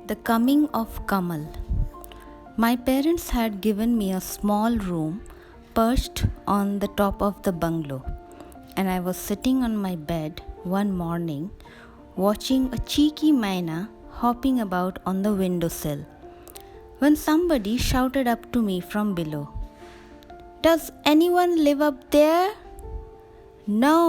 The coming of Kamal. My parents had given me a small room perched on the top of the bungalow, and I was sitting on my bed one morning watching a cheeky myna hopping about on the windowsill when somebody shouted up to me from below, "Does anyone live up there?" "No,"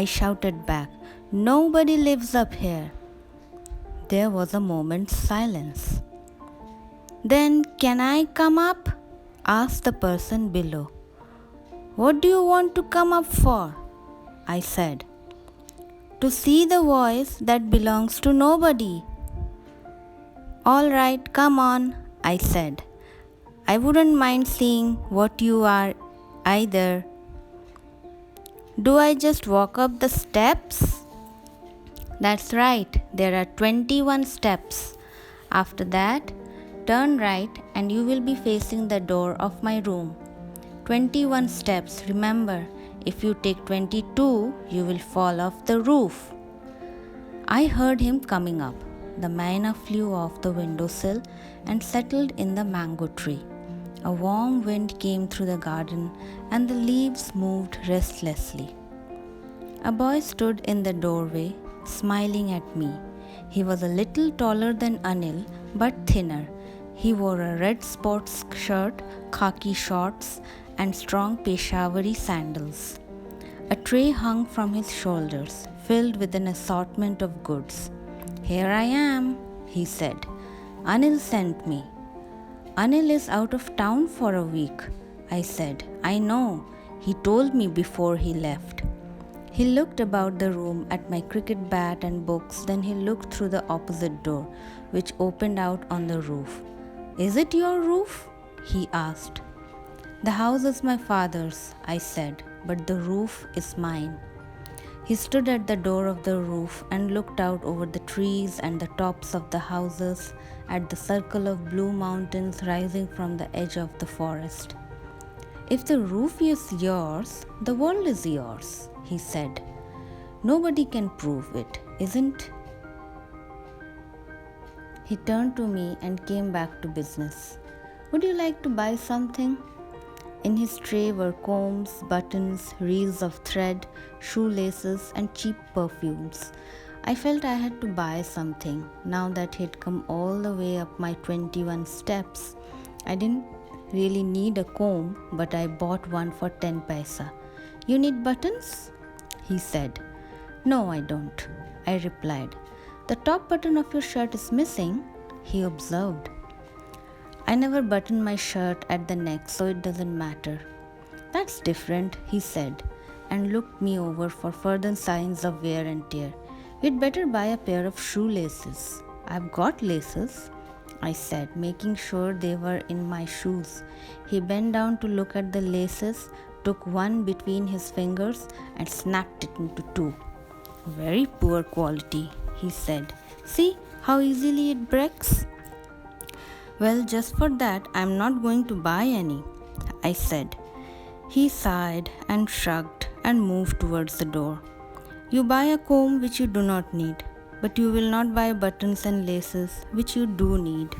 I shouted back. "Nobody lives up here." There was a moment's silence. "Then can I come up?" asked the person below. "What do you want to come up for?" I said. "To see the voice that belongs to nobody." "All right, come on," I said. "I wouldn't mind seeing what you are either." "Do I just walk up the steps?" "That's right, there are 21 steps. After that, turn right and you will be facing the door of my room. 21 steps, remember. If you take 22, you will fall off the roof." I heard him coming up. The myna flew off the windowsill and settled in the mango tree. A warm wind came through the garden and the leaves moved restlessly. A boy stood in the doorway, smiling at me. He was a little taller than Anil, but thinner. He wore a red sports shirt, khaki shorts, and strong Peshawari sandals. A tray hung from his shoulders, filled with an assortment of goods. "Here I am," he said. "Anil sent me." "Anil is out of town for a week," I said. "I know. He told me before he left." He looked about the room at my cricket bat and books, then he looked through the opposite door, which opened out on the roof. "Is it your roof?" he asked. "The house is my father's," I said, "but the roof is mine." He stood at the door of the roof and looked out over the trees and the tops of the houses, at the circle of blue mountains rising from the edge of the forest. "If the roof is yours, the world is yours," he said. "Nobody can prove it, isn't?" He turned to me and came back to business. "Would you like to buy something?" In his tray were combs, buttons, reels of thread, shoelaces, and cheap perfumes. I felt I had to buy something now that he'd come all the way up my 21 steps. I didn't really need a comb, but I bought one for 10 paisa. "You need buttons?" he said. "No, I don't," I replied. "The top button of your shirt is missing," he observed. "I never button my shirt at the neck, so it doesn't matter." "That's different," he said, and looked me over for further signs of wear and tear. "You'd better buy a pair of shoelaces." "I've got laces," I said, making sure they were in my shoes. He bent down to look at the laces, took one between his fingers, and snapped it into two. "Very poor quality," he said. "See how easily it breaks?" "Well, just for that, I'm not going to buy any," I said. He sighed and shrugged and moved towards the door. "You buy a comb which you do not need, but you will not buy buttons and laces which you do need."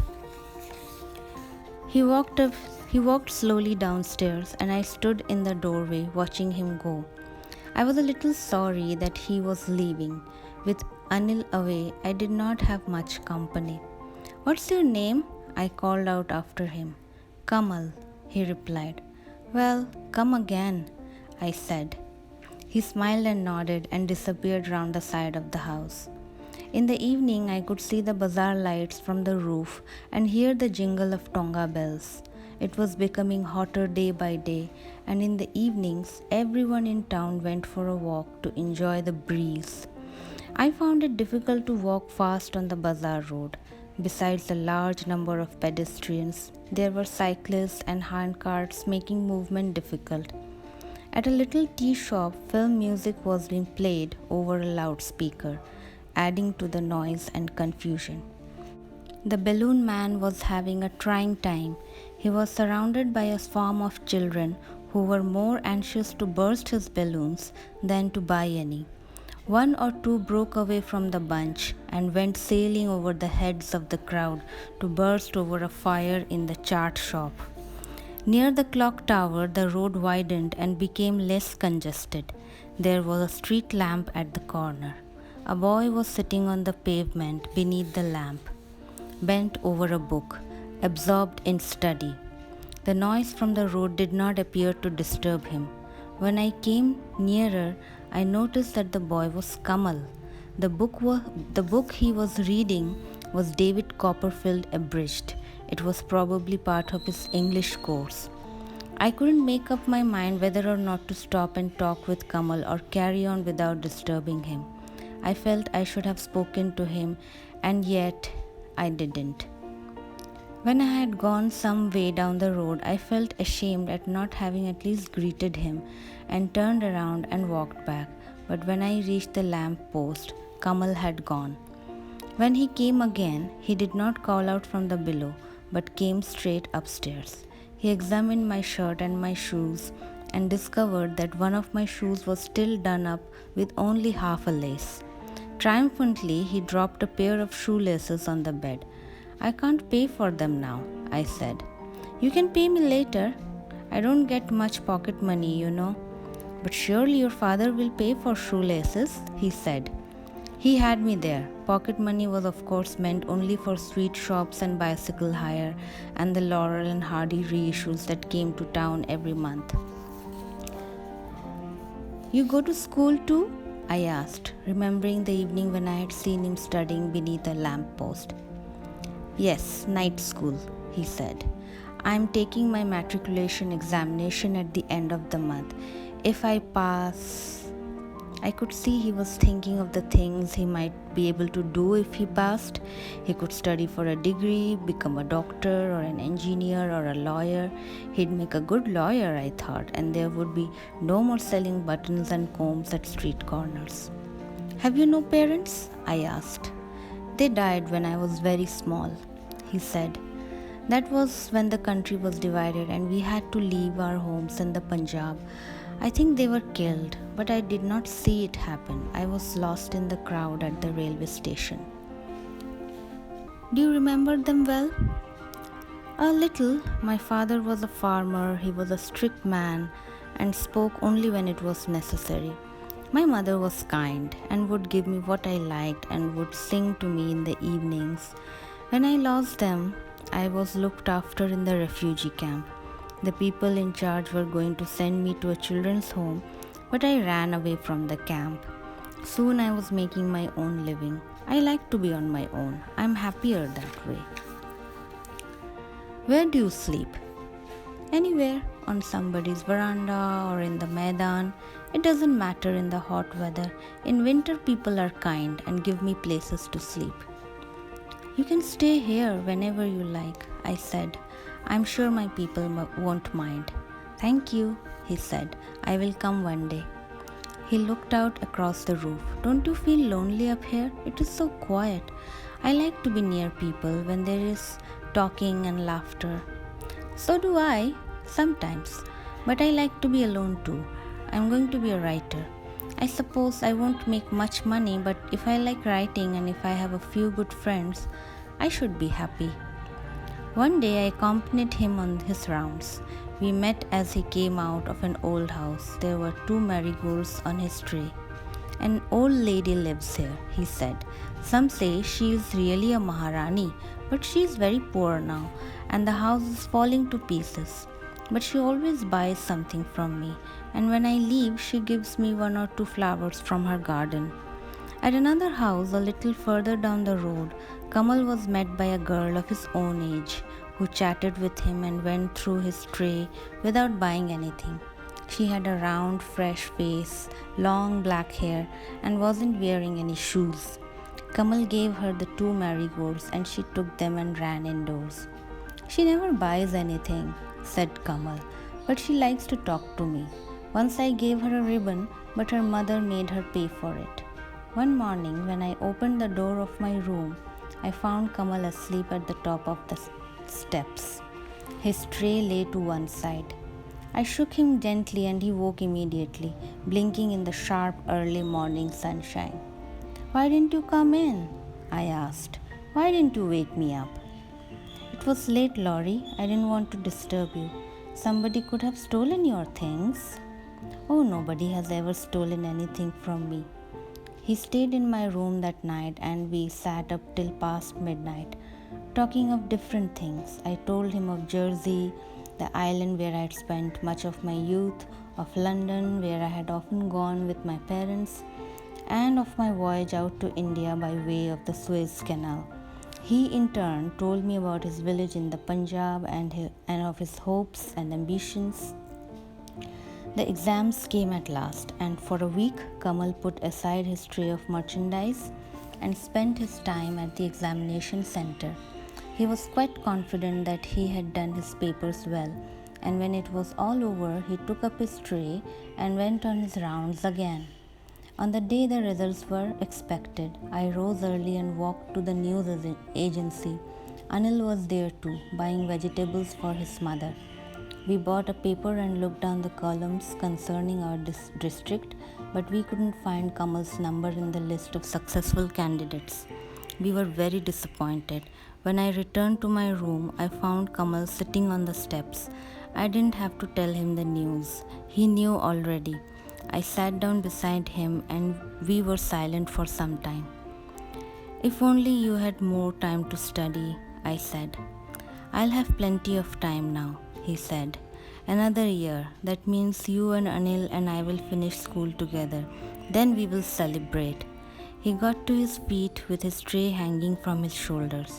He walked slowly downstairs, and I stood in the doorway watching him go. I was a little sorry that he was leaving. With Anil away, I did not have much company. "What's your name?" I called out after him. "Kamal," he replied. "Well, come again," I said. He smiled and nodded and disappeared round the side of the house. In the evening, I could see the bazaar lights from the roof and hear the jingle of tonga bells. It was becoming hotter day by day, and in the evenings, everyone in town went for a walk to enjoy the breeze. I found it difficult to walk fast on the bazaar road. Besides the large number of pedestrians, there were cyclists and handcarts making movement difficult. At a little tea shop, film music was being played over a loudspeaker, adding to the noise and confusion. The balloon man was having a trying time. He was surrounded by a swarm of children who were more anxious to burst his balloons than to buy any. One or two broke away from the bunch and went sailing over the heads of the crowd to burst over a fire in the chart shop. Near the clock tower, the road widened and became less congested. There was a street lamp at the corner. A boy was sitting on the pavement beneath the lamp, bent over a book, absorbed in study. The noise from the road did not appear to disturb him. When I came nearer, I noticed that the boy was Kamal. The book he was reading was David Copperfield Abridged. It was probably part of his English course. I couldn't make up my mind whether or not to stop and talk with Kamal or carry on without disturbing him. I felt I should have spoken to him, and yet I didn't. When I had gone some way down the road, I felt ashamed at not having at least greeted him and turned around and walked back. But when I reached the lamp post, Kamal had gone. When he came again, he did not call out from the below, but came straight upstairs. He examined my shirt and my shoes and discovered that one of my shoes was still done up with only half a lace. Triumphantly, he dropped a pair of shoelaces on the bed. "I can't pay for them now," I said. "You can pay me later. I don't get much pocket money, you know." "But surely your father will pay for shoelaces," he said. He had me there. Pocket money was of course meant only for sweet shops and bicycle hire and the Laurel and Hardy reissues that came to town every month. "You go to school too?" I asked, remembering the evening when I had seen him studying beneath a lamp post. "Yes, night school," he said. "I am taking my matriculation examination at the end of the month. If I pass..." I could see he was thinking of the things he might be able to do if he passed. He could study for a degree, become a doctor or an engineer or a lawyer. He'd make a good lawyer, I thought, and there would be no more selling buttons and combs at street corners. "Have you no parents?" I asked. "They died when I was very small," he said. "That was when the country was divided and we had to leave our homes in the Punjab. I think they were killed, but I did not see it happen. I was lost in the crowd at the railway station." "Do you remember them well?" "A little. My father was a farmer. He was a strict man and spoke only when it was necessary. My mother was kind and would give me what I liked and would sing to me in the evenings. When I lost them, I was looked after in the refugee camp. The people in charge were going to send me to a children's home, but I ran away from the camp. Soon I was making my own living. I like to be on my own. I'm happier that way." "Where do you sleep?" "Anywhere, on somebody's veranda or in the Maidan. It doesn't matter in the hot weather. In winter, people are kind and give me places to sleep." "You can stay here whenever you like," I said. "I'm sure my people won't mind." "Thank you," he said. "I will come one day." He looked out across the roof. "Don't you feel lonely up here? It is so quiet. I like to be near people when there is talking and laughter." "So do I, sometimes. But I like to be alone too. I'm going to be a writer. I suppose I won't make much money, but if I like writing and if I have a few good friends, I should be happy." One day I accompanied him on his rounds. We met as he came out of an old house. There were 2 marigolds on his tray. "An old lady lives here," he said. "Some say she is really a Maharani, but she is very poor now, and the house is falling to pieces. But she always buys something from me, and when I leave, she gives me 1 or 2 flowers from her garden." At another house, a little further down the road, Kamal was met by a girl of his own age, who chatted with him and went through his tray without buying anything. She had a round, fresh face, long black hair, and wasn't wearing any shoes. Kamal gave her the 2 marigolds and she took them and ran indoors. "She never buys anything," said Kamal, "but she likes to talk to me. Once I gave her a ribbon, but her mother made her pay for it." One morning, when I opened the door of my room, I found Kamal asleep at the top of the steps. His tray lay to one side. I shook him gently and he woke immediately, blinking in the sharp early morning sunshine. "Why didn't you come in?" I asked. "Why didn't you wake me up?" "It was late, Laurie. I didn't want to disturb you. Somebody could have stolen your things." "Oh, nobody has ever stolen anything from me." He stayed in my room that night and we sat up till past midnight, talking of different things. I told him of Jersey, the island where I had spent much of my youth, of London, where I had often gone with my parents, and of my voyage out to India by way of the Suez Canal. He, in turn, told me about his village in the Punjab and of his hopes and ambitions. The exams came at last, and for a week, Kamal put aside his tray of merchandise and spent his time at the examination center. He was quite confident that he had done his papers well, and when it was all over, he took up his tray and went on his rounds again. On the day the results were expected, I rose early and walked to the news agency. Anil was there too, buying vegetables for his mother. We bought a paper and looked down the columns concerning our district, but we couldn't find Kamal's number in the list of successful candidates. We were very disappointed. When I returned to my room, I found Kamal sitting on the steps. I didn't have to tell him the news. He knew already. I sat down beside him and we were silent for some time. "If only you had more time to study," I said. "I'll have plenty of time now," he said. "Another year. That means you and Anil and I will finish school together. Then we will celebrate." He got to his feet with his tray hanging from his shoulders.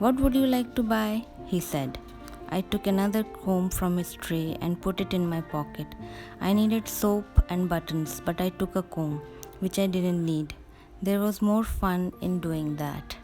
"What would you like to buy?" he said. I took another comb from his tray and put it in my pocket. I needed soap and buttons, but I took a comb, which I didn't need. There was more fun in doing that.